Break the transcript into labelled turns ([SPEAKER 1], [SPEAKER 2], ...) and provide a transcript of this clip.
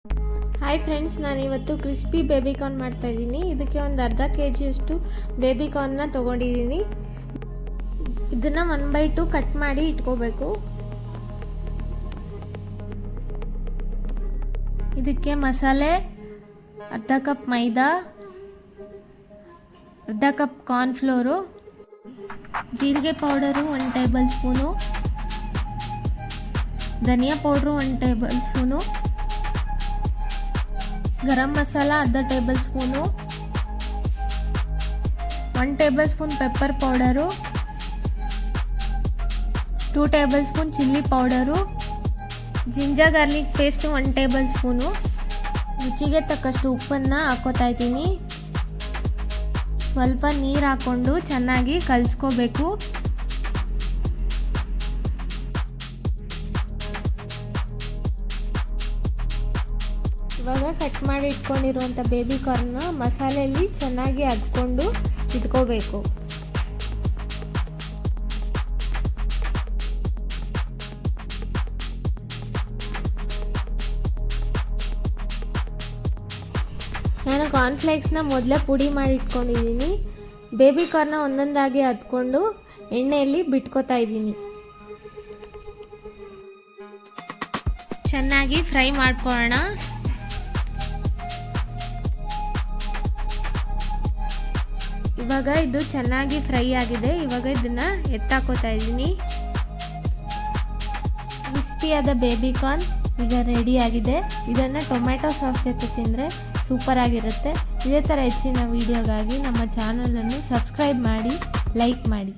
[SPEAKER 1] Hi friends, ನಾನು ಇವತ್ತು crispy baby corn ಮಾಡ್ತಾ ಇದ್ದೀನಿ. ಇದಕ್ಕೆ ಒಂದು ಅರ್ಧ ಕೆಜಿಯಷ್ಟು ಬೇಬಿ ಕಾರ್ನ್ನ ತೊಗೊಂಡಿದ್ದೀನಿ. ಇದನ್ನು 1/2 ಕಟ್ ಮಾಡಿ ಇಟ್ಕೋಬೇಕು. ಇದಕ್ಕೆ ಮಸಾಲೆ ಅರ್ಧ ಕಪ್ ಮೈದಾ, ಅರ್ಧ ಕಪ್ ಕಾರ್ನ್ಫ್ಲೋರು, ಜೀರಿಗೆ ಪೌಡರು 1 ಟೇಬಲ್ ಸ್ಪೂನು, ಧನಿಯಾ powder 1 table spoon, garam masala ಅರ್ಧ table spoon, 1 table spoon pepper powder, 2 table spoon chilli powder, ginger garlic paste 1 table spoon, ರುಚಿಗೆ ತಕ್ಕಷ್ಟು ಉಪ್ಪನ್ನು ಹಾಕೋತಾ ಇದ್ದೀನಿ. ಸ್ವಲ್ಪ ನೀರು ಹಾಕ್ಕೊಂಡು ಚೆನ್ನಾಗಿ ಕಲಿಸ್ಕೋಬೇಕು. ಇವಾಗ ಕಟ್ ಮಾಡಿ ಇಟ್ಕೊಂಡಿರುವಂಥ ಬೇಬಿ ಕಾರ್ನ್ನ ಮಸಾಲೆಯಲ್ಲಿ ಚೆನ್ನಾಗಿ ಅದ್ಕೊಂಡು ಇಟ್ಕೋಬೇಕು. ನಾನು ಕಾರ್ನ್ಫ್ಲೇಕ್ಸ್ನ ಮೊದಲೇ ಪುಡಿ ಮಾಡಿ ಇಟ್ಕೊಂಡಿದ್ದೀನಿ. ಬೇಬಿ ಕಾರ್ನ್ನ ಒಂದೊಂದಾಗಿ ಅದ್ಕೊಂಡು ಎಣ್ಣೆಯಲ್ಲಿ ಬಿಟ್ಕೋತಾ ಇದ್ದೀನಿ. ಚೆನ್ನಾಗಿ ಫ್ರೈ ಮಾಡ್ಕೊಳ್ಳೋಣ. ಇವಾಗ ಇದು ಚೆನ್ನಾಗಿ ಫ್ರೈ ಆಗಿದೆ. ಇವಾಗ ಇದನ್ನ ಎತ್ತಾಕೋತಾ ಇದ್ದೀನಿ. ಕ್ರಿಸ್ಪಿಯಾದ ಬೇಬಿ ಕಾರ್ನ್ ಈಗ ರೆಡಿ ಆಗಿದೆ. ಇದನ್ನು ಟೊಮ್ಯಾಟೊ ಸಾಸ್ ಜೊತೆ ತಿಂದರೆ ಸೂಪರ್ ಆಗಿರುತ್ತೆ. ಇದೇ ಥರ ಹೆಚ್ಚಿನ ವೀಡಿಯೋಗಾಗಿ ನಮ್ಮ ಚಾನಲನ್ನು ಸಬ್ಸ್ಕ್ರೈಬ್ ಮಾಡಿ, ಲೈಕ್ ಮಾಡಿ.